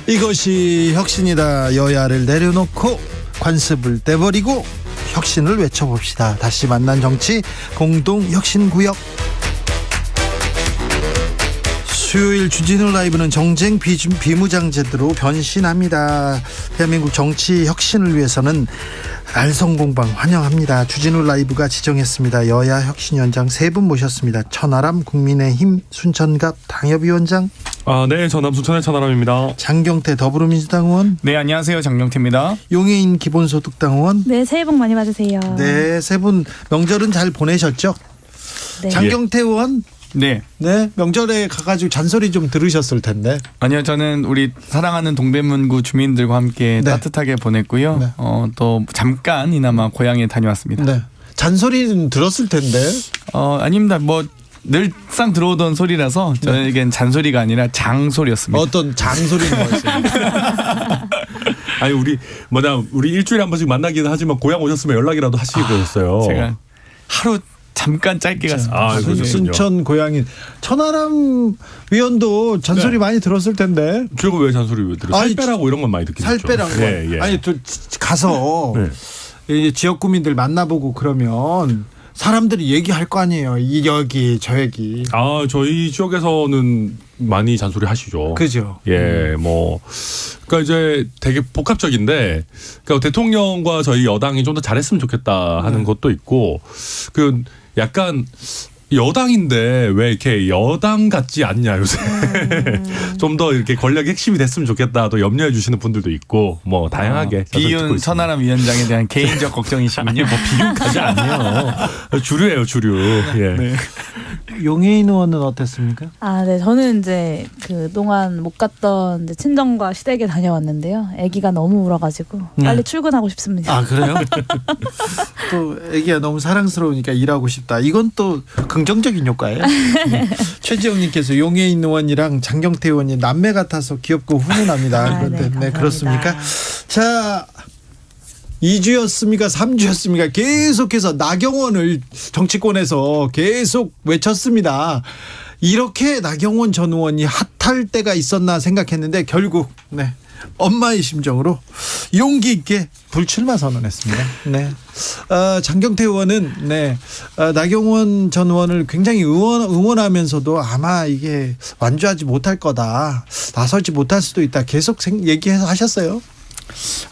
이것이 혁신이다. 여야를 내려놓고 관습을 떼버리고 혁신을 외쳐봅시다. 다시 만난 정치 공동혁신구역. 수요일 주진우 라이브는 정쟁 비무장지대로 변신합니다. 대한민국 정치 혁신을 위해서는 알성공방 환영합니다. 주진우 라이브가 지정했습니다. 여야 혁신위원장 3분 모셨습니다. 천하람 국민의힘 순천갑 당협위원장. 네, 전남 순천의 천하람입니다. 장경태 더불어민주당 의원. 네, 안녕하세요. 장경태입니다. 용해인 기본소득당 의원. 네, 새해 복 많이 받으세요. 네, 3분 명절은 잘 보내셨죠? 네. 장경태 의원. 네. 네, 명절에 가가지고 잔소리 좀 들으셨을 텐데. 아니요, 저는 우리 사랑하는 동대문구 주민들과 함께 네. 따뜻하게 보냈고요. 네. 또 잠깐이나마 고향에 다녀왔습니다. 네, 잔소리는 들었을 텐데. 아닙니다. 뭐 늘상 들어오던 소리라서 저에겐 잔소리가 아니라 장소리였습니다. 어떤 장소리는 뭐였어요? 아니 우리 일주일에 한 번씩 만나기는 하지만 고향 오셨으면 연락이라도 하시고 오셨어요. 제가 하루 잠깐 짧게 갔습니다. 순천 고향인 천하람 위원도 잔소리 많이 들었을 텐데. 제가 왜 잔소리 왜 들어요? 살 빼라고 이런 건 많이 듣긴 살 했죠. 빼라고. 예, 예. 아니 또 가서 이 지역 구민들 만나보고 그러면 사람들이 얘기할 거 아니에요. 이 여기 저 여기. 저희 지역에서는 많이 잔소리 하시죠. 그죠. 예, 그러니까 이제 되게 복합적인데, 그러니까 대통령과 저희 여당이 좀 더 잘했으면 좋겠다 하는 것도 있고, 약간 여당인데 왜 이렇게 여당 같지 않냐 요새. 좀 더 이렇게 권력의 핵심이 됐으면 좋겠다 또 염려해 주시는 분들도 있고 다양하게. 비윤 천하람 위원장에 대한 개인적 걱정이시군요. 비윤까지 아니에요. 주류예요, 주류. 예. 네. 용해인 의원은 어땠습니까? 네, 저는 이제 그동안 못 갔던 이제 친정과 시댁에 다녀왔는데요. 아기가 너무 울어가지고 빨리 출근하고 싶습니다. 그래요? 또 아기가 너무 사랑스러우니까 일하고 싶다. 이건 또 긍정적인 효과예요. 네. 최지영님께서 용해인 의원이랑 장경태 의원이 남매 같아서 귀엽고 훈훈합니다. 그런데 네, 그렇습니까? 자, 2주였습니까? 3주였습니까? 계속해서 나경원을 정치권에서 계속 외쳤습니다. 이렇게 나경원 전 의원이 핫할 때가 있었나 생각했는데 결국 엄마의 심정으로 용기 있게 불출마 선언했습니다. 네. 장경태 의원은 나경원 전 의원을 굉장히 응원하면서도 아마 이게 완주하지 못할 거다, 나설지 못할 수도 있다 계속 얘기해서 하셨어요.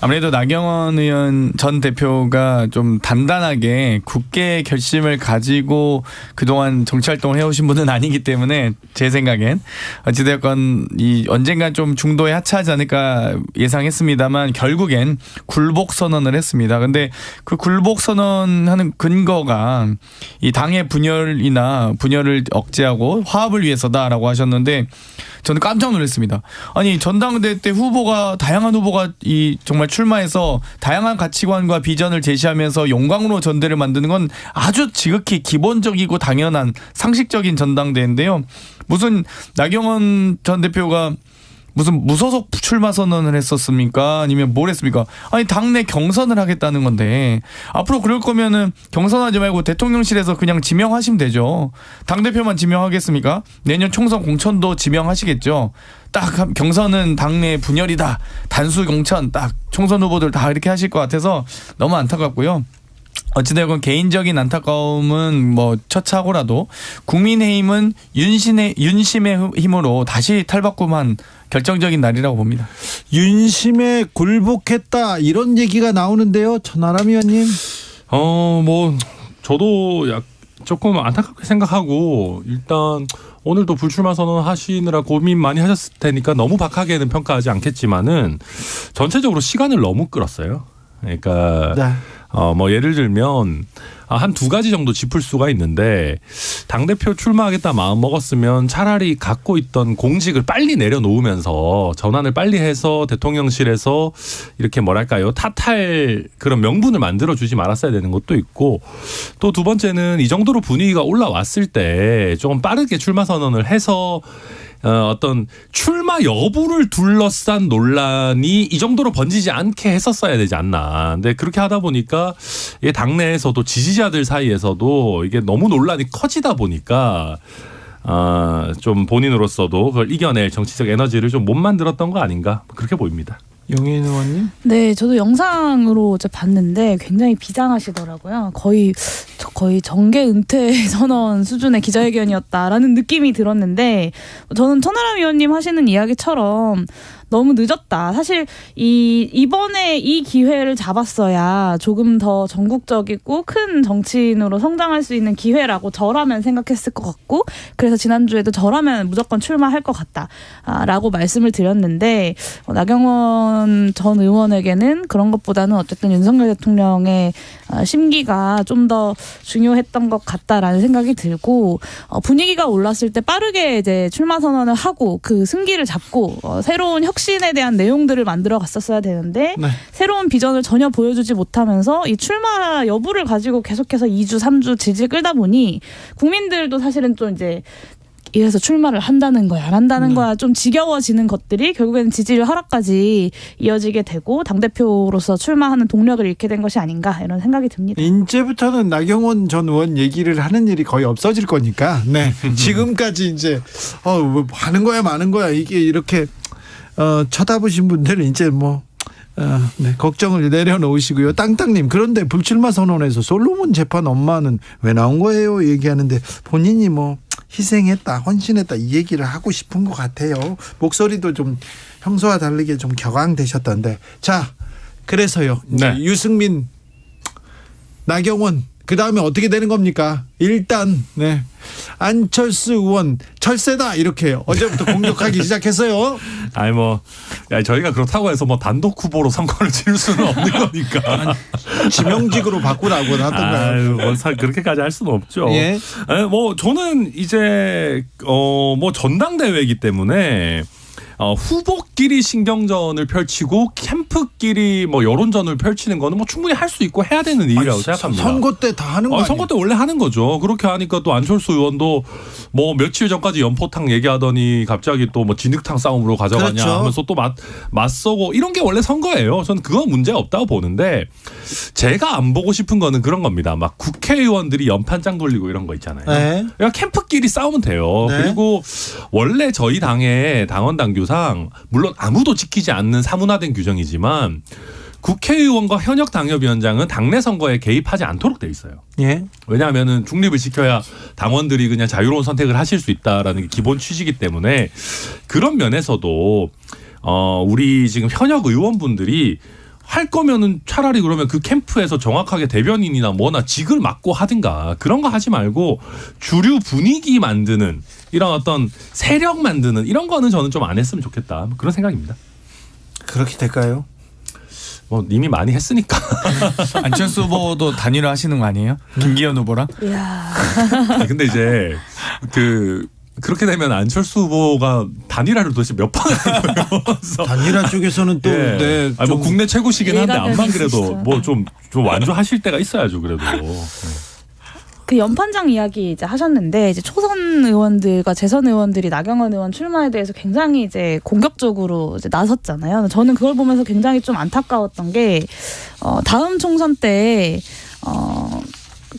아무래도 나경원 의원 전 대표가 좀 단단하게 굳게 결심을 가지고 그동안 정치활동을 해오신 분은 아니기 때문에 제 생각엔 어찌되었건 언젠간 좀 중도에 하차하지 않을까 예상했습니다만 결국엔 굴복 선언을 했습니다. 근데 그 굴복 선언하는 근거가 이 당의 분열을 억제하고 화합을 위해서다라고 하셨는데 저는 깜짝 놀랐습니다. 아니 전당대회 때 다양한 후보가 정말 출마해서 다양한 가치관과 비전을 제시하면서 영광으로 전대를 만드는 건 아주 지극히 기본적이고 당연한 상식적인 전당대회인데요. 무슨 나경원 전 대표가 무슨 무소속 출마 선언을 했었습니까? 아니면 뭘 했습니까? 아니 당내 경선을 하겠다는 건데 앞으로 그럴 거면은 경선하지 말고 대통령실에서 그냥 지명하시면 되죠. 당대표만 지명하겠습니까? 내년 총선 공천도 지명하시겠죠. 딱 경선은 당내 분열이다. 단수 공천 딱 총선 후보들 다 이렇게 하실 것 같아서 너무 안타깝고요. 어찌되건 개인적인 안타까움은 처차고라도 국민의힘은 윤심의 힘으로 다시 탈바꿈한 결정적인 날이라고 봅니다. 윤심에 굴복했다 이런 얘기가 나오는데요. 천하람 의원님. 저도 조금 안타깝게 생각하고 일단 오늘도 불출마 선언 하시느라 고민 많이 하셨을 테니까 너무 박하게는 평가하지 않겠지만은 전체적으로 시간을 너무 끌었어요. 그러니까 예를 들면 한 2가지 정도 짚을 수가 있는데 당대표 출마하겠다 마음 먹었으면 차라리 갖고 있던 공직을 빨리 내려놓으면서 전환을 빨리 해서 대통령실에서 이렇게 탓할 그런 명분을 만들어주지 말았어야 되는 것도 있고 또 2번째는 이 정도로 분위기가 올라왔을 때 조금 빠르게 출마 선언을 해서 어떤 출마 여부를 둘러싼 논란이 이 정도로 번지지 않게 했었어야 되지 않나. 근데 그렇게 하다 보니까 이게 당내에서도 지지자들 사이에서도 이게 너무 논란이 커지다 보니까 좀 본인으로서도 그걸 이겨낼 정치적 에너지를 좀 못 만들었던 거 아닌가 그렇게 보입니다. 용인 의원님? 네, 저도 영상으로 이제 봤는데 굉장히 비장하시더라고요. 거의 정계 은퇴 선언 수준의 기자회견이었다라는 느낌이 들었는데 저는 천하람 의원님 하시는 이야기처럼 너무 늦었다. 사실 이번에 이 기회를 잡았어야 조금 더 전국적이고 큰 정치인으로 성장할 수 있는 기회라고 저라면 생각했을 것 같고 그래서 지난주에도 저라면 무조건 출마할 것 같다라고 말씀을 드렸는데 나경원 전 의원에게는 그런 것보다는 어쨌든 윤석열 대통령의 심기가 좀 더 중요했던 것 같다라는 생각이 들고 분위기가 올랐을 때 빠르게 이제 출마 선언을 하고 그 승기를 잡고 새로운 혁신에 대한 내용들을 만들어 갔었어야 되는데 네. 새로운 비전을 전혀 보여주지 못하면서 이 출마 여부를 가지고 계속해서 2주, 3주 질질 끌다 보니 국민들도 사실은 좀 이제 이래서 출마를 한다는 거야, 안 한다는 거야 좀 지겨워지는 것들이 결국에는 지지율 하락까지 이어지게 되고 당대표로서 출마하는 동력을 잃게 된 것이 아닌가 이런 생각이 듭니다. 이제부터는 나경원 전 의원 얘기를 하는 일이 거의 없어질 거니까 네. 지금까지 이제 뭐 하는 거야 마는 거야 이게 이렇게 쳐다보신 분들은 이제 네, 걱정을 내려놓으시고요. 땅땅님 그런데 불출마 선언에서 솔로몬 재판 엄마는 왜 나온 거예요 얘기하는데 본인이 희생했다 헌신했다 이 얘기를 하고 싶은 것 같아요. 목소리도 좀 평소와 다르게 좀 격앙되셨던데 자 그래서요 이제 네. 유승민 나경원 그 다음에 어떻게 되는 겁니까? 일단 네 안철수 의원 철새다 이렇게 어제부터 공격하기 시작했어요. 아니 저희가 그렇다고 해서 단독 후보로 선거를 치를 수는 없는 거니까 지명직으로 바꾸라고 하던가요? 그렇게까지 할 수는 없죠. 예. 저는 이제 전당대회이기 때문에 후보끼리 신경전을 펼치고 캠프끼리 여론전을 펼치는 거는 충분히 할 수 있고 해야 되는 일이라고 생각합니다. 선거 때 다 하는 거 아니에요? 선거 때 원래 하는 거죠. 그렇게 하니까 또 안철수 의원도 며칠 전까지 연포탕 얘기하더니 갑자기 또 진흙탕 싸움으로 가져가냐 그렇죠. 하면서 또 맞서고 이런 게 원래 선거예요. 저는 그건 문제가 없다고 보는데 제가 안 보고 싶은 거는 그런 겁니다. 국회의원들이 연판장 돌리고 이런 거 있잖아요. 네. 그냥 캠프끼리 싸우면 돼요. 네. 그리고 원래 저희 당의 당원 당규상 물론 아무도 지키지 않는 사문화된 규정이지만 국회의원과 현역 당협위원장은 당내 선거에 개입하지 않도록 돼 있어요. 예. 왜냐하면은 중립을 지켜야 당원들이 그냥 자유로운 선택을 하실 수 있다라는 게 기본 취지이기 때문에 그런 면에서도 우리 지금 현역 의원분들이 할 거면은 차라리 그러면 그 캠프에서 정확하게 대변인이나 직을 맡고 하든가 그런 거 하지 말고 주류 분위기 만드는 이런 어떤 세력 만드는 이런 거는 저는 좀 안 했으면 좋겠다 그런 생각입니다. 그렇게 될까요? 이미 많이 했으니까. 안철수 후보도 단일화 하시는 거 아니에요? 김기현 후보랑? 이야. 근데 이제 그렇게 되면 안철수 후보가 단일화를 도대체 몇 번 하는 거예요. 단일화 쪽에서는 또 예. 네, 국내 최고시긴 한데 암만 그래도 진짜. 좀 완주하실 때가 있어야죠 그래도. 그 연판장 이야기 이제 하셨는데 이제 초선 의원들과 재선 의원들이 나경원 의원 출마에 대해서 굉장히 이제 공격적으로 이제 나섰잖아요. 저는 그걸 보면서 굉장히 좀 안타까웠던 게 다음 총선 때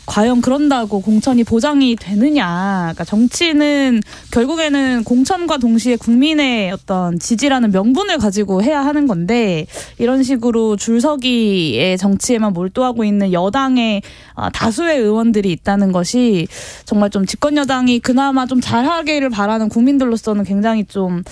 과연 그런다고 공천이 보장이 되느냐. 그러니까 정치는 결국에는 공천과 동시에 국민의 어떤 지지라는 명분을 가지고 해야 하는 건데 이런 식으로 줄서기의 정치에만 몰두하고 있는 여당의 다수의 의원들이 있다는 것이 정말 좀 집권 여당이 그나마 좀 잘하기를 바라는 국민들로서는 굉장히 좀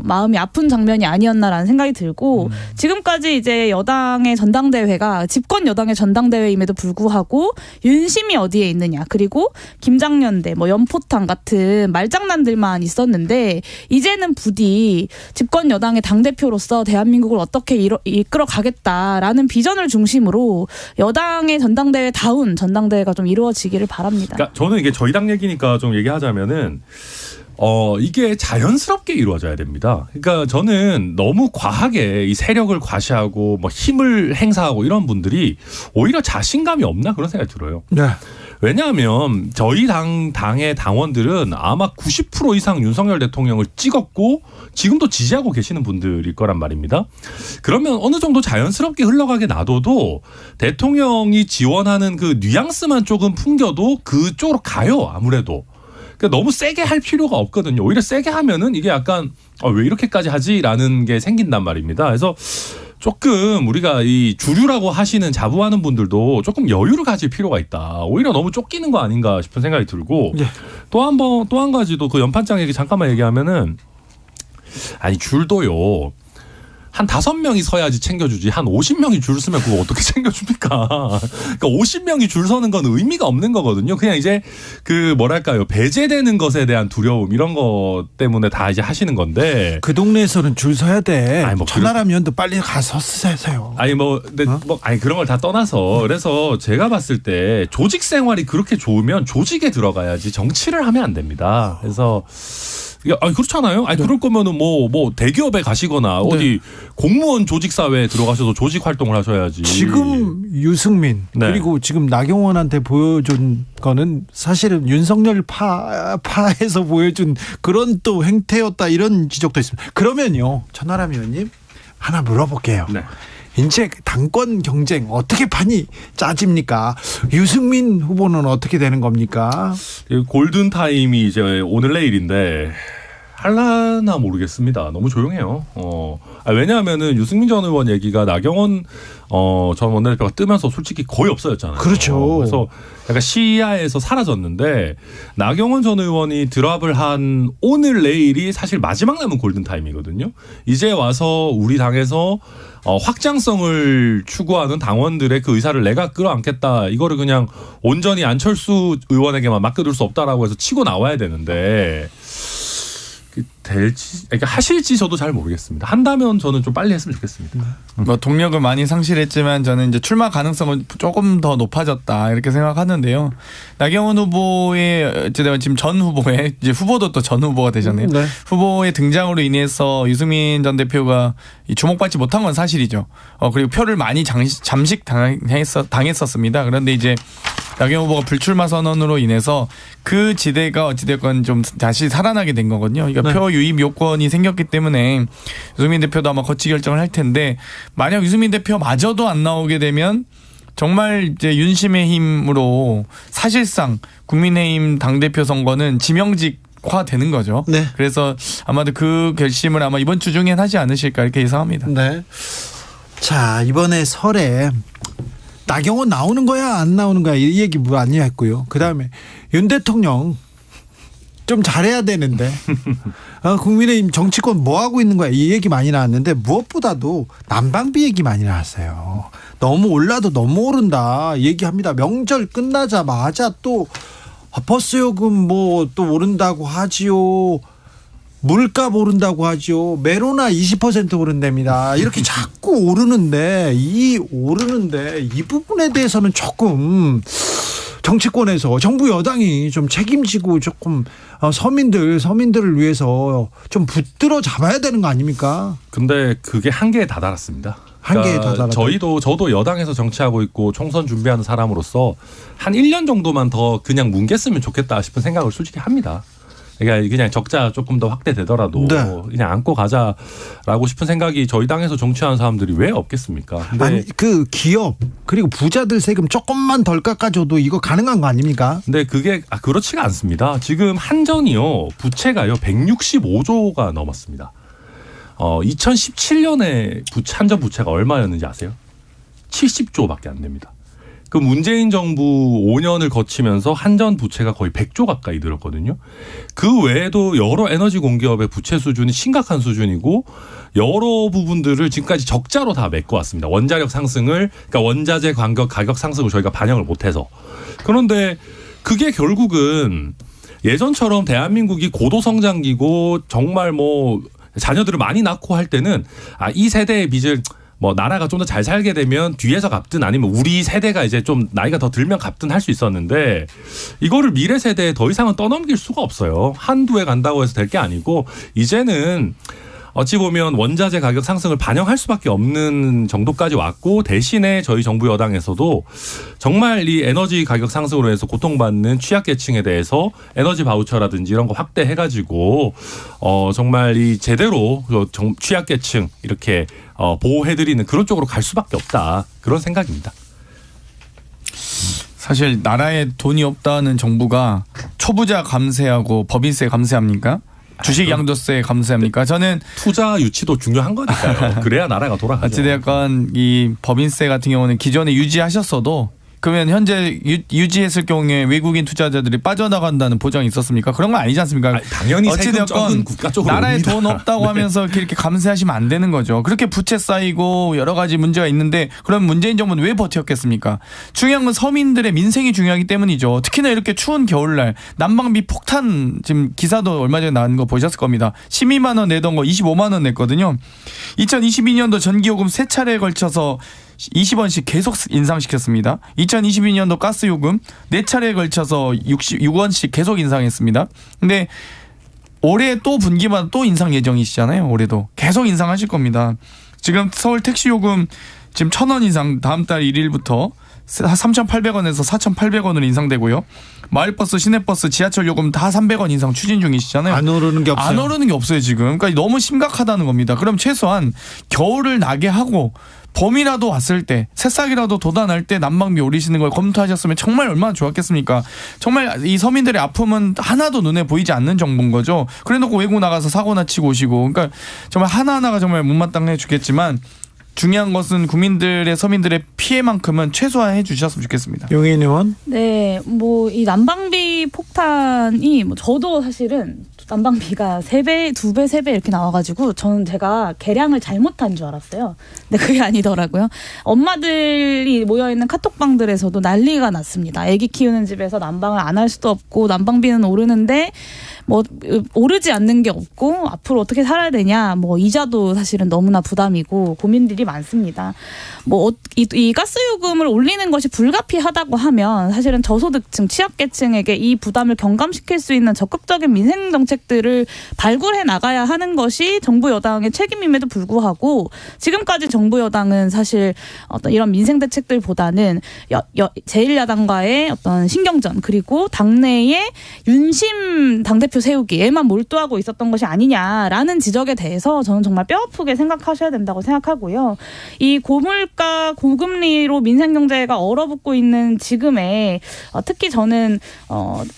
마음이 아픈 장면이 아니었나라는 생각이 들고 지금까지 이제 여당의 전당대회가 집권 여당의 전당대회임에도 불구하고 윤심이 어디에 있느냐 그리고 김장년대 연포탕 같은 말장난들만 있었는데 이제는 부디 집권 여당의 당대표로서 대한민국을 어떻게 이끌어가겠다라는 비전을 중심으로 여당의 전당대회다운 전당대회가 좀 이루어지기를 바랍니다. 그러니까 저는 이게 저희 당 얘기니까 좀 얘기하자면은 이게 자연스럽게 이루어져야 됩니다. 그러니까 저는 너무 과하게 이 세력을 과시하고 힘을 행사하고 이런 분들이 오히려 자신감이 없나 그런 생각이 들어요. 네. 왜냐하면 저희 당의 당원들은 아마 90% 이상 윤석열 대통령을 찍었고 지금도 지지하고 계시는 분들일 거란 말입니다. 그러면 어느 정도 자연스럽게 흘러가게 놔둬도 대통령이 지원하는 그 뉘앙스만 조금 풍겨도 그쪽으로 가요 아무래도. 그러니까 너무 세게 할 필요가 없거든요. 오히려 세게 하면은 이게 약간 왜 이렇게까지 하지라는 게 생긴단 말입니다. 그래서 조금 우리가 이 주류라고 하시는 자부하는 분들도 조금 여유를 가질 필요가 있다. 오히려 너무 쫓기는 거 아닌가 싶은 생각이 들고 예. 또 한 가지도 그 연판장 얘기 잠깐만 얘기하면은 아니 줄도요. 한 5명이 서야지 챙겨주지 한 50명이 줄 서면 그거 어떻게 챙겨줍니까? 그러니까 50명이 줄 서는 건 의미가 없는 거거든요. 그냥 이제 그 뭐랄까요 배제되는 것에 대한 두려움 이런 것 때문에 다 이제 하시는 건데 그 동네에서는 줄 서야 돼. 아니, 뭐 천하람 의원도 빨리 가서 쓰세요. 아니 아니 그런 걸 다 떠나서 그래서 제가 봤을 때 조직 생활이 그렇게 좋으면 조직에 들어가야지 정치를 하면 안 됩니다. 그래서 아니 그렇잖아요. 아니 그럴 거면은 뭐 대기업에 가시거나 어디 공무원 조직 사회에 들어가셔서 조직 활동을 하셔야지. 지금 유승민 그리고 지금 나경원한테 보여준 거는 사실은 윤석열 파에서 보여준 그런 또 행태였다 이런 지적도 있습니다. 그러면요 천하람 의원님 하나 물어볼게요. 네. 이제 당권 경쟁 어떻게 판이 짜집니까? 유승민 후보는 어떻게 되는 겁니까? 골든 타임이 이제 오늘 내일인데 할라나 모르겠습니다. 너무 조용해요. 왜냐하면은 유승민 전 의원 얘기가 나경원 전 원내대표가 뜨면서 솔직히 거의 없어졌잖아요. 그렇죠. 그래서 약간 시야에서 사라졌는데 나경원 전 의원이 드랍을 한 오늘 내일이 사실 마지막 남은 골든 타임이거든요. 이제 와서 우리 당에서 확장성을 추구하는 당원들의 그 의사를 내가 끌어안겠다. 이거를 그냥 온전히 안철수 의원에게만 맡겨둘 수 없다라고 해서 치고 나와야 되는데 될지 그러니까 하실지 저도 잘 모르겠습니다. 한다면 저는 좀 빨리 했으면 좋겠습니다. 뭐 동력을 많이 상실했지만 저는 이제 출마 가능성은 조금 더 높아졌다 이렇게 생각하는데요. 나경원 후보의 지금 전 후보의 이제 후보도 또 전 후보가 되셨네요. 네. 후보의 등장으로 인해서 유승민 전 대표가 주목받지 못한 건 사실이죠. 그리고 표를 많이 잠식 당했었습니다. 그런데 이제 나경원 후보가 불출마 선언으로 인해서 그 지대가 어찌됐건 좀 다시 살아나게 된 거거든요. 그러니까 네. 표 유입 요건이 생겼기 때문에 유승민 대표도 아마 거치 결정을 할 텐데 만약 유승민 대표마저도 안 나오게 되면 정말 이제 윤심의 힘으로 사실상 국민의힘 당대표 선거는 지명직화 되는 거죠. 네. 그래서 아마도 그 결심을 아마 이번 주 중에 하지 않으실까 이렇게 예상합니다. 네. 자 이번에 설에 나경원 나오는 거야 안 나오는 거야 이 얘기 많이 했고요. 그다음에 윤 대통령 좀 잘해야 되는데 국민의힘 정치권 뭐 하고 있는 거야 이 얘기 많이 나왔는데 무엇보다도 난방비 얘기 많이 나왔어요. 너무 올라도 너무 오른다 얘기합니다. 명절 끝나자마자 또 버스 요금 뭐 또 오른다고 하지요. 물값 오른다고 하죠. 메로나 20% 오른답니다. 이렇게 자꾸 오르는데 이 부분에 대해서는 조금 정치권에서 정부 여당이 좀 책임지고 조금 서민들을 위해서 좀 붙들어 잡아야 되는 거 아닙니까? 근데 그게 한계에 다다랐습니다. 한계에 다다랐다. 저도 여당에서 정치하고 있고 총선 준비하는 사람으로서 한 1년 정도만 더 그냥 뭉갰으면 좋겠다 싶은 생각을 솔직히 합니다. 그러니까 그냥 적자 조금 더 확대되더라도 네. 그냥 안고 가자라고 싶은 생각이 저희 당에서 정치하는 사람들이 왜 없겠습니까? 근데 아니 그 기업 그리고 부자들 세금 조금만 덜 깎아줘도 이거 가능한 거 아닙니까? 근데 그게 그렇지가 않습니다. 지금 한전이요 부채가요 165조가 넘었습니다. 2017년에 한전 부채가 얼마였는지 아세요? 70조밖에 안 됩니다. 그 문재인 정부 5년을 거치면서 한전 부채가 거의 100조 가까이 늘었거든요. 그 외에도 여러 에너지 공기업의 부채 수준이 심각한 수준이고 여러 부분들을 지금까지 적자로 다 메꿔왔습니다. 원자력 상승을 그러니까 원자재 가격 상승을 저희가 반영을 못해서. 그런데 그게 결국은 예전처럼 대한민국이 고도성장기고 정말 뭐 자녀들을 많이 낳고 할 때는 이 세대의 빚을 뭐 나라가 좀 더 잘 살게 되면 뒤에서 갚든 아니면 우리 세대가 이제 좀 나이가 더 들면 갚든 할 수 있었는데 이거를 미래 세대에 더 이상은 떠넘길 수가 없어요. 한두 해 간다고 해서 될 게 아니고 이제는 어찌 보면 원자재 가격 상승을 반영할 수밖에 없는 정도까지 왔고 대신에 저희 정부 여당에서도 정말 이 에너지 가격 상승으로 해서 고통받는 취약계층에 대해서 에너지 바우처라든지 이런 거 확대해가지고 정말 이 제대로 취약계층 이렇게 보호해드리는 그런 쪽으로 갈 수밖에 없다. 그런 생각입니다. 사실 나라에 돈이 없다는 정부가 초부자 감세하고 법인세 감세합니까? 주식 양도세 감세합니까? 저는 투자 유치도 중요한 거니까요. 그래야 나라가 돌아가죠. 어찌되었건 이 법인세 같은 경우는 기존에 유지하셨어도 그러면 현재 유지했을 경우에 외국인 투자자들이 빠져나간다는 보장이 있었습니까? 그런 건 아니지 않습니까? 아니, 당연히 세금 적은 국가 쪽으로 나라에 옵니다. 돈 없다고 네. 하면서 이렇게 감세하시면 안 되는 거죠. 그렇게 부채 쌓이고 여러 가지 문제가 있는데 그럼 문재인 정부는 왜 버텼겠습니까? 중요한 건 서민들의 민생이 중요하기 때문이죠. 특히나 이렇게 추운 겨울날 난방비 폭탄 지금 기사도 얼마 전에 나온 거 보셨을 겁니다. 12만 원 내던 거 25만 원 냈거든요. 2022년도 전기요금 3차례에 걸쳐서 20원씩 계속 인상시켰습니다. 2022년도 가스요금 4차례에 걸쳐서 66원씩 계속 인상했습니다. 근데 올해 또 분기마다 또 인상 예정이시잖아요. 올해도 계속 인상하실 겁니다. 지금 서울 택시요금 지금 1,000원 인상 다음 달 1일부터 3,800원에서 4,800원으로 인상되고요. 마을버스, 시내버스, 지하철 요금 다 300원 인상 추진 중이시잖아요. 안 오르는 게 없어요. 안 오르는 게 없어요 지금. 그러니까 너무 심각하다는 겁니다. 그럼 최소한 겨울을 나게 하고 봄이라도 왔을 때 새싹이라도 돋아날 때 난방비 올리시는 걸 검토하셨으면 정말 얼마나 좋았겠습니까? 정말 이 서민들의 아픔은 하나도 눈에 보이지 않는 정부인 거죠. 그래놓고 외국 나가서 사고나 치고 오시고 그러니까 정말 하나하나가 정말 못마땅해 주겠지만 중요한 것은 국민들의 서민들의 피해만큼은 최소화해 주셨으면 좋겠습니다. 용인 의원? 네, 뭐 이 난방비 폭탄이 뭐 저도 사실은 난방비가 3배, 2배, 3배 이렇게 나와가지고 저는 제가 계량을 잘못한 줄 알았어요. 근데 그게 아니더라고요. 엄마들이 모여있는 카톡방들에서도 난리가 났습니다. 아기 키우는 집에서 난방을 안 할 수도 없고 난방비는 오르는데 뭐 오르지 않는 게 없고 앞으로 어떻게 살아야 되냐. 뭐 이자도 사실은 너무나 부담이고 고민들이 많습니다. 뭐 이 가스요금을 올리는 것이 불가피하다고 하면 사실은 저소득층, 취약계층에게 이 부담을 경감시킬 수 있는 적극적인 민생 정책들을 발굴해 나가야 하는 것이 정부 여당의 책임임에도 불구하고 지금까지 정부 여당은 사실 어떤 이런 민생 대책들보다는 제1야당과의 어떤 신경전 그리고 당내의 윤심 당대표 세우기에만 몰두하고 있었던 것이 아니냐라는 지적에 대해서 저는 정말 뼈아프게 생각하셔야 된다고 생각하고요. 이 고물가 고금리로 민생 경제가 얼어붙고 있는 지금에 특히 저는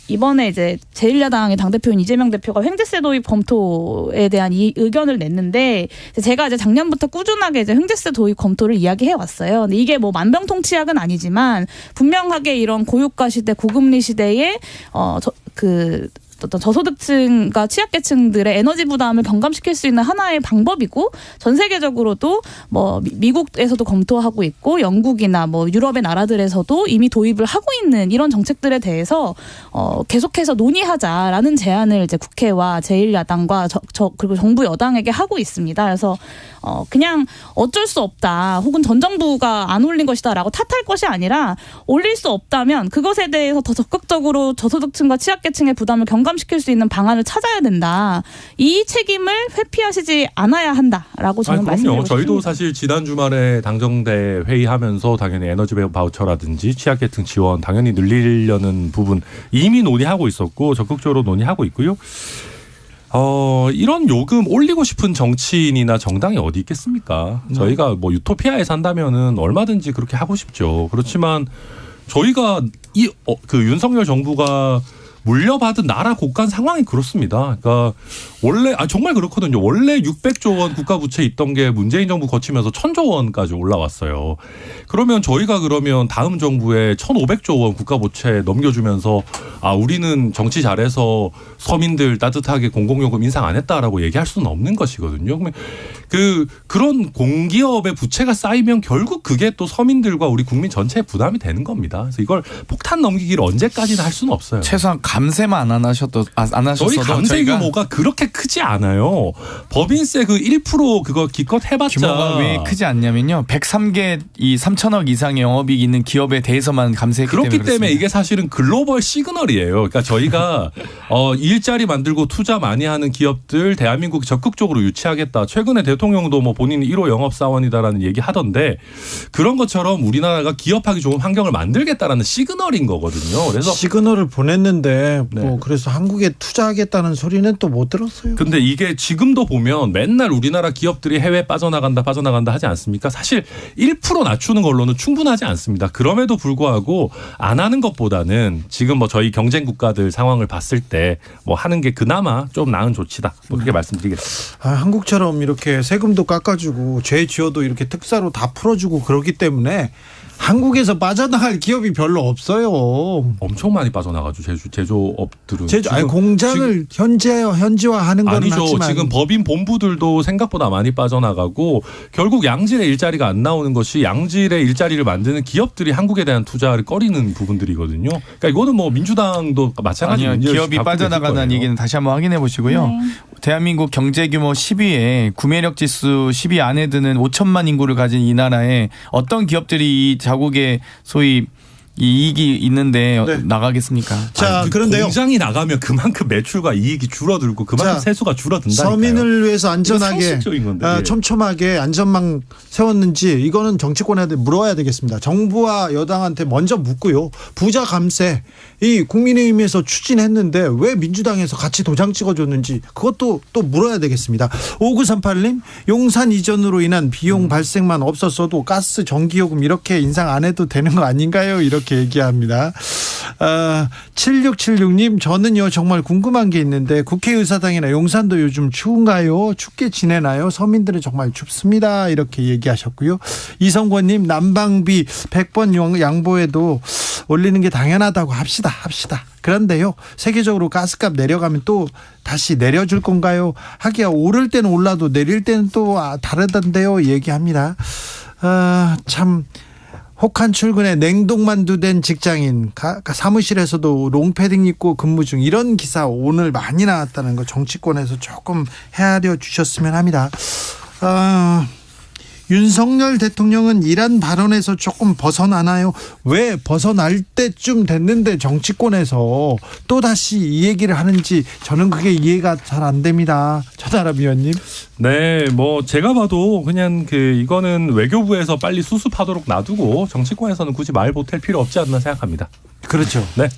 이번에 이제 제1야당의 당대표인 이재명 대표가 횡재세 도입 검토에 대한 이 의견을 냈는데 제가 이제 작년부터 꾸준하게 이제 횡재세 도입 검토를 이야기해 왔어요. 근데 이게 뭐 만병통치약은 아니지만 분명하게 이런 고유가 시대, 고금리 시대에 어떤 저소득층과 취약계층들의 에너지 부담을 경감시킬 수 있는 하나의 방법이고 전 세계적으로도 뭐 미국에서도 검토하고 있고 영국이나 뭐 유럽의 나라들에서도 이미 도입을 하고 있는 이런 정책들에 대해서 계속해서 논의하자라는 제안을 이제 국회와 제1야당과 그리고 정부 여당에게 하고 있습니다. 그래서 그냥 어쩔 수 없다 혹은 전 정부가 안 올린 것이다라고 탓할 것이 아니라 올릴 수 없다면 그것에 대해서 더 적극적으로 저소득층과 취약계층의 부담을 경감시킬 수 있는 방안을 찾아야 된다. 이 책임을 회피하시지 않아야 한다라고 저는 말씀드리고 싶습니다. 저희도 사실 지난 주말에 당정대 회의하면서 당연히 에너지 바우처라든지 취약계층 지원 당연히 늘리려는 부분 이미 논의하고 있었고 적극적으로 논의하고 있고요. 이런 요금 올리고 싶은 정치인이나 정당이 어디 있겠습니까? 저희가 뭐 유토피아에 산다면은 얼마든지 그렇게 하고 싶죠. 그렇지만 저희가 그 윤석열 정부가 물려받은 나라 곳간 상황이 그렇습니다. 그러니까 원래 정말 그렇거든요. 원래 600조 원 국가 부채 있던 게 문재인 정부 거치면서 1,000조 원까지 올라왔어요. 그러면 저희가 그러면 다음 정부에 1,500조 원 국가 부채 넘겨주면서 우리는 정치 잘해서 서민들 따뜻하게 공공요금 인상 안 했다라고 얘기할 수는 없는 것이거든요. 그러면 그런 공기업의 부채가 쌓이면 결국 그게 또 서민들과 우리 국민 전체에 부담이 되는 겁니다. 그래서 이걸 폭탄 넘기기를 언제까지나 할 수는 없어요. 최소한 감세만 안 하셨어도 저희 감세 규모가 그렇게 크지 않아요. 법인세 그 1% 그거 기껏 해봤자 규모가 왜 크지 않냐면요. 103개 이 3천억 이상의 영업이익 있는 기업에 대해서만 감세했기 때문에 그렇기 때문에 그렇습니다. 이게 사실은 글로벌 시그널이에요. 그러니까 저희가 일자리 만들고 투자 많이 하는 기업들 대한민국이 적극적으로 유치하겠다. 최근에 대통령도 뭐 본인이 1호 영업사원이다라는 얘기 하던데 그런 것처럼 우리나라가 기업하기 좋은 환경을 만들겠다라는 시그널인 거거든요. 그래서 시그널을 보냈는데 네. 뭐 그래서 한국에 투자하겠다는 소리는 또 못 들었어요. 근데 이게 지금도 보면 맨날 우리나라 기업들이 해외 빠져나간다 하지 않습니까? 사실 1% 낮추는 걸로는 충분하지 않습니다. 그럼에도 불구하고 안 하는 것보다는 지금 뭐 저희 경쟁 국가들 상황을 봤을 때 뭐 하는 게 그나마 좀 나은 조치다. 뭐 그렇게 말씀드리겠습니다. 한국처럼 이렇게 세금도 깎아주고 죄 지어도 이렇게 특사로 다 풀어주고 그러기 때문에 한국에서 빠져나갈 기업이 별로 없어요. 엄청 많이 빠져나가죠. 제조업들은. 아니, 공장을 현지화하는 건 아니죠. 하지만 지금 법인 본부들도 생각보다 많이 빠져나가고 결국 양질의 일자리가 안 나오는 것이 양질의 일자리를 만드는 기업들이 한국에 대한 투자를 꺼리는 부분들이거든요. 그러니까 이거는 뭐 민주당도 마찬가지로 아니요. 기업이 빠져나가는 얘기는 다시 한번 확인해 보시고요. 네. 대한민국 경제 규모 10위에 구매력 지수 10위 안에 드는 5천만 인구를 가진 이 나라에 어떤 기업들이 이 자국의 소위 이익이 있는데 네. 나가겠습니까? 자, 그런데요. 공장이 나가면 그만큼 매출과 이익이 줄어들고 그만큼 자, 세수가 줄어든다니까요. 서민을 위해서 안전하게 상식적인 건데. 촘촘하게 안전망 세웠는지 이거는 정치권한테 물어야 되겠습니다. 정부와 여당한테 먼저 묻고요. 부자 감세 이 국민의힘에서 추진했는데 왜 민주당에서 같이 도장 찍어줬는지 그것도 또 물어야 되겠습니다. 5938님 용산 이전으로 인한 비용 발생만 없었어도 가스 전기요금 이렇게 인상 안 해도 되는 거 아닌가요? 이렇게 얘기합니다. 7676님 저는요 정말 궁금한 게 있는데 국회의사당이나 용산도 요즘 추운가요? 춥게 지내나요? 서민들은 정말 춥습니다. 이렇게 얘기하셨고요. 이성권님 난방비 100번 양보해도 올리는 게 당연하다고 합시다. 그런데요 세계적으로 가스값 내려가면 또 다시 내려줄 건가요? 하기야 오를 때는 올라도 내릴 때는 또 다르던데요 얘기합니다. 참 혹한 출근에 냉동만두 된 직장인 사무실에서도 롱패딩 입고 근무 중 이런 기사 오늘 많이 나왔다는 거 정치권에서 조금 헤아려 주셨으면 합니다. 윤석열 대통령은 이란 발언에서 조금 벗어나나요? 왜 벗어날 때쯤 됐는데 정치권에서 또다시 이 얘기를 하는지 저는 그게 이해가 잘 안 됩니다. 전하람 위원님. 네, 뭐 제가 봐도 그냥 이거는 외교부에서 빨리 수습하도록 놔두고 정치권에서는 굳이 말 보탤 필요 없지 않나 생각합니다. 그렇죠. 네.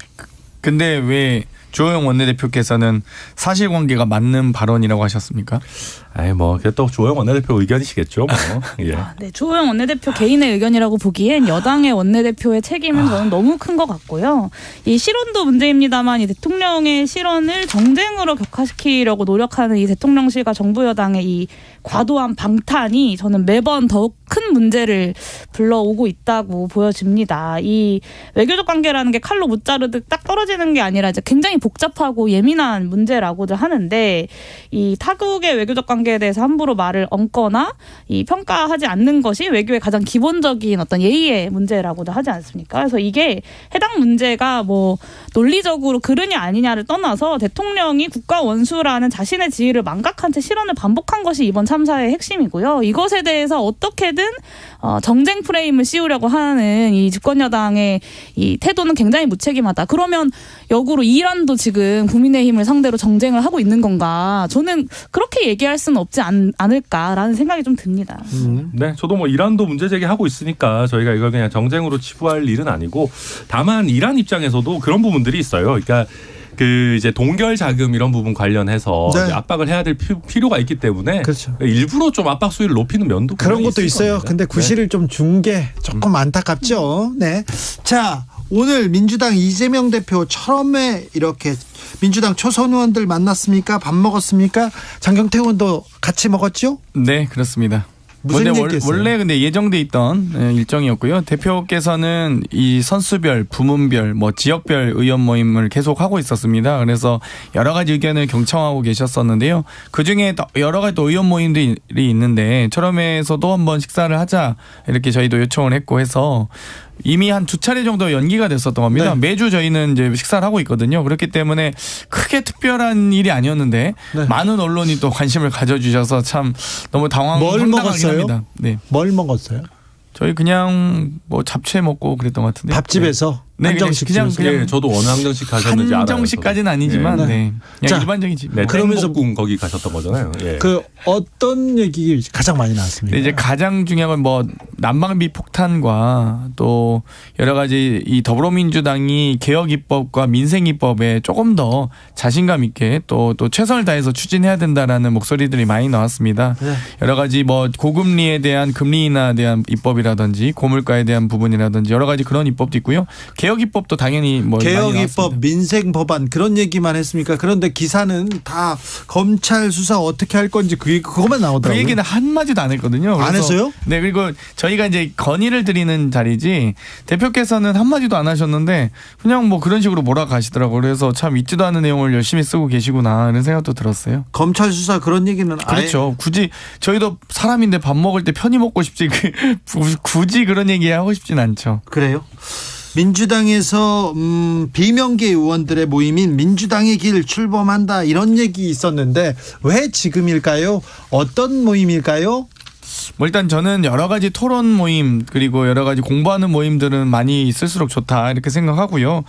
근데 왜 주호영 원내대표께서는 사실관계가 맞는 발언이라고 하셨습니까? 아이 뭐 그게 또 주호영 원내대표 의견이시겠죠. 뭐. 예. 네, 주호영 원내대표 개인의 의견이라고 보기엔 여당의 원내대표의 책임은 저는 너무 큰 것 같고요. 이 실언도 문제입니다만 이 대통령의 실언을 정쟁으로 격화시키려고 노력하는 이 대통령실과 정부 여당의 이 과도한 방탄이 저는 매번 더욱 큰 문제를 불러오고 있다고 보여집니다. 이 외교적 관계라는 게 칼로 못 자르듯 딱 떨어지는 게 아니라 이제 굉장히 복잡하고 예민한 문제라고도 하는데 이 타국의 외교적 관계에 대해서 함부로 말을 얹거나 이 평가하지 않는 것이 외교의 가장 기본적인 어떤 예의의 문제라고도 하지 않습니까? 그래서 이게 해당 문제가 뭐 논리적으로 그르냐 아니냐를 떠나서 대통령이 국가 원수라는 자신의 지위를 망각한 채 실언을 반복한 것이 이번 참사의 핵심이고요. 이것에 대해서 어떻게든 정쟁 프레임을 씌우려고 하는 이 집권 여당의 이 태도는 굉장히 무책임하다. 그러면 역으로 이란도 지금 국민의힘을 상대로 정쟁을 하고 있는 건가? 저는 그렇게 얘기할 수는 없지 않을까라는 생각이 좀 듭니다. 네, 저도 뭐 이란도 문제 제기하고 있으니까 저희가 이걸 그냥 정쟁으로 치부할 일은 아니고 다만 이란 입장에서도 그런 부분들이 있어요. 그러니까 이제 동결 자금 이런 부분 관련해서 네. 이제 압박을 해야 될 필요가 있기 때문에 그렇죠. 일부러 좀 압박 수위를 높이는 면도 그런 것도 있어요. 겁니다. 근데 구실을 좀 준 게 조금 안타깝죠. 네. 자, 오늘 민주당 이재명 대표 처음에 이렇게 민주당 초선 의원들 만났습니까? 밥 먹었습니까? 장경태 의원도 같이 먹었죠? 네, 그렇습니다. 무슨 얘기했어요? 원래 근데 예정돼 있던 일정이었고요. 대표께서는 이 선수별, 부문별, 뭐 지역별 의원 모임을 계속 하고 있었습니다. 그래서 여러 가지 의견을 경청하고 계셨었는데요. 그 중에 여러 가지 또 의원 모임들이 있는데 철험에서도 한번 식사를 하자 이렇게 저희도 요청을 했고 해서 이미 한 2차례 정도 연기가 됐었던 겁니다. 네. 매주 저희는 이제 식사를 하고 있거든요. 그렇기 때문에 크게 특별한 일이 아니었는데 네. 많은 언론이 또 관심을 가져주셔서 참 너무 뭘 먹었어요? 합니다. 네, 뭘 먹었어요? 저희 그냥 뭐 잡채 먹고 그랬던 것 같은데. 밥집에서? 네, 한정식 그냥 예, 저도 어느 한정식 가셨는지 알아요. 한정식까지는 아니지만 네. 네. 그냥 자, 일반적이지. 네, 그러면서 땡복궁 거기 가셨던 거잖아요. 예. 그 어떤 얘기 가장 많이 나왔습니까? 이제 가장 중요한 건 뭐 난방비 폭탄과 또 여러 가지 이 더불어민주당이 개혁 입법과 민생 입법에 조금 더 자신감 있게 또 최선을 다해서 추진해야 된다라는 목소리들이 많이 나왔습니다. 네. 여러 가지 뭐 고금리에 대한 금리 인하에 대한 입법이라든지 고물가에 대한 부분이라든지 여러 가지 그런 입법도 있고요. 개혁 입법도 당연히 뭐 개혁 많이 입법, 나왔습니다. 민생 법안 그런 얘기만 했습니까? 그런데 기사는 다 검찰 수사 어떻게 할 건지 그것만 그 나오더라고요. 얘기는 한 마디도 안 했거든요. 안 그래서 했어요? 네, 그리고 저희가 이제 건의를 드리는 자리지 대표께서는 한 마디도 안 하셨는데 그냥 뭐 그런 식으로 몰아가시더라고요. 그래서 참 있지도 않은 내용을 열심히 쓰고 계시구나 이런 생각도 들었어요. 검찰 수사 그런 얘기는 그렇죠. 굳이 저희도 사람인데 밥 먹을 때 편히 먹고 싶지 굳이 그런 얘기 하고 싶진 않죠. 그래요? 민주당에서 비명계 의원들의 모임인 민주당의 길 출범한다 이런 얘기 있었는데 왜 지금일까요? 어떤 모임일까요? 뭐 일단 저는 여러 가지 토론 모임 그리고 여러 가지 공부하는 모임들은 많이 있을수록 좋다 이렇게 생각하고요.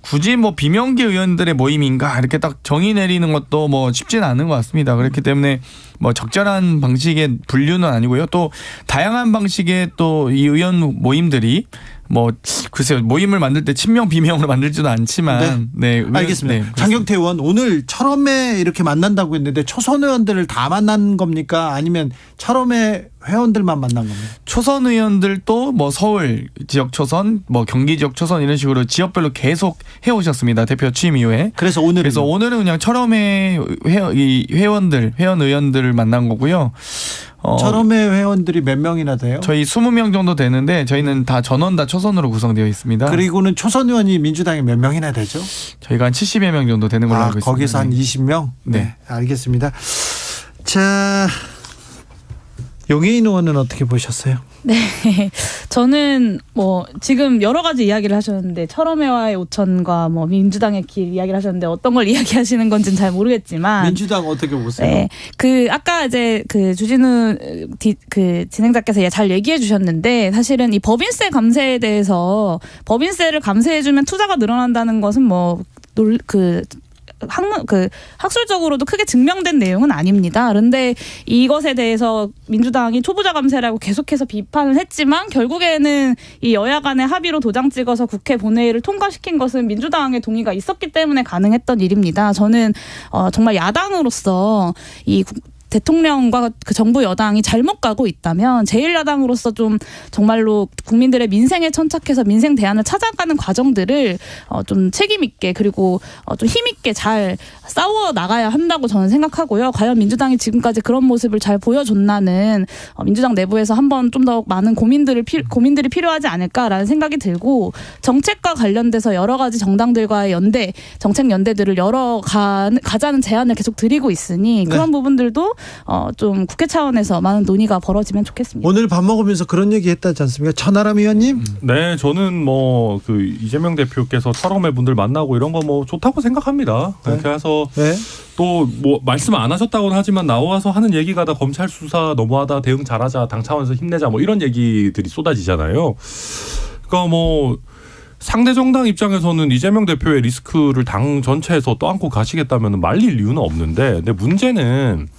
굳이 뭐 비명계 의원들의 모임인가 이렇게 딱 정의 내리는 것도 뭐 쉽지는 않은 것 같습니다. 그렇기 때문에 뭐 적절한 방식의 분류는 아니고요. 또 다양한 방식의 또 이 의원 모임들이 뭐 글쎄요 모임을 만들 때 친명 비명으로 만들지도 않지만 네, 알겠습니다. 네, 장경태 의원 오늘 철험에 이렇게 만난다고 했는데 초선 의원들을 다 만난 겁니까? 아니면 철험의 회원들만 만난 겁니까? 초선 의원들도 뭐 서울 지역 초선, 뭐 경기 지역 초선 이런 식으로 지역별로 계속 해오셨습니다. 대표 취임 이후에. 그래서 오늘은 그냥 철험의 회원 의원들을 만난 거고요. 철험의 회원들이 몇 명이나 돼요? 저희 20명 정도 되는데 저희는 다 전원 다 초선으로 구성되어 있습니다. 그리고는 초선 의원이 민주당에 몇 명이나 되죠? 저희가 한 70여 명 정도 되는 걸로 알고 있습니다. 거기서 한 20명? 네. 알겠습니다. 자, 용해인 의원은 어떻게 보셨어요? 네, 저는 뭐 지금 여러 가지 이야기를 하셨는데 철험회와의 오천과 뭐 민주당의 길 이야기를 하셨는데 어떤 걸 이야기하시는 건지는 잘 모르겠지만 민주당 어떻게 보세요? 네, 그 아까 이제 그 주진우 그 진행자께서 잘 얘기해 주셨는데 사실은 이 법인세 감세에 대해서 법인세를 감세해주면 투자가 늘어난다는 것은 뭐 학술적으로도 크게 증명된 내용은 아닙니다. 그런데 이것에 대해서 민주당이 초부자 감세라고 계속해서 비판을 했지만 결국에는 이 여야 간의 합의로 도장 찍어서 국회 본회의를 통과시킨 것은 민주당의 동의가 있었기 때문에 가능했던 일입니다. 저는 정말 야당으로서 이 대통령과 그 정부 여당이 잘못 가고 있다면 제1야당으로서 좀 정말로 국민들의 민생에 천착해서 민생 대안을 찾아가는 과정들을 좀 책임 있게 그리고 좀 힘 있게 잘 싸워 나가야 한다고 저는 생각하고요. 과연 민주당이 지금까지 그런 모습을 잘 보여줬나는 민주당 내부에서 한번 좀 더 많은 고민들이 필요하지 않을까라는 생각이 들고 정책과 관련돼서 여러 가지 정당들과의 정책 연대들을 가자는 제안을 계속 드리고 있으니 그런 부분들도 좀 국회 차원에서 많은 논의가 벌어지면 좋겠습니다. 오늘 밥 먹으면서 그런 얘기 했다지 않습니까? 천하람 의원님? 네, 저는 뭐 그 이재명 대표께서 철험의 분들 만나고 이런 거 뭐 좋다고 생각합니다. 그래서 또 뭐 말씀 안 하셨다고는 하지만 나와서 하는 얘기가 다 검찰 수사 너무하다, 대응 잘하자, 당 차원에서 힘내자 뭐 이런 얘기들이 쏟아지잖아요. 그러니까 뭐 상대 정당 입장에서는 이재명 대표의 리스크를 당 전체에서 떠안고 가시겠다면 말릴 이유는 없는데, 근데 문제는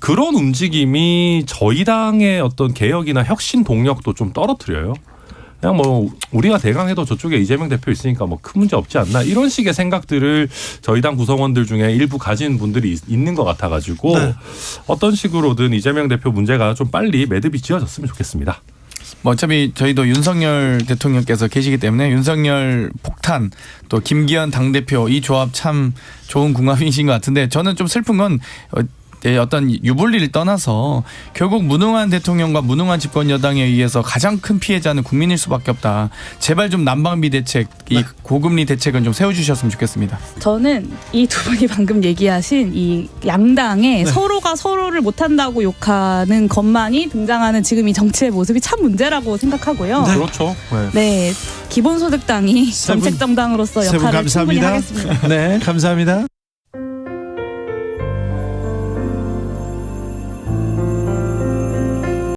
그런 움직임이 저희 당의 어떤 개혁이나 혁신 동력도 좀 떨어뜨려요. 그냥 뭐 우리가 대강해도 저쪽에 이재명 대표 있으니까 뭐 큰 문제 없지 않나 이런 식의 생각들을 저희 당 구성원들 중에 일부 가진 분들이 있는 것 같아가지고 어떤 식으로든 이재명 대표 문제가 좀 빨리 매듭이 지어졌으면 좋겠습니다. 뭐 어차피 저희도 윤석열 대통령께서 계시기 때문에 윤석열 폭탄 또 김기현 당대표 이 조합 참 좋은 궁합이신 것 같은데 저는 좀 슬픈 건 어떤 유불리를 떠나서 결국 무능한 대통령과 무능한 집권 여당에 의해서 가장 큰 피해자는 국민일 수밖에 없다. 제발 좀 난방비 대책, 이 고금리 대책은 좀 세워주셨으면 좋겠습니다. 저는 이 두 분이 방금 얘기하신 이 양당의 서로가 서로를 못한다고 욕하는 것만이 등장하는 지금 이 정치의 모습이 참 문제라고 생각하고요. 그렇죠. 네, 기본소득당이 정책정당으로서 역할을 충분히 하겠습니다. 네, 감사합니다.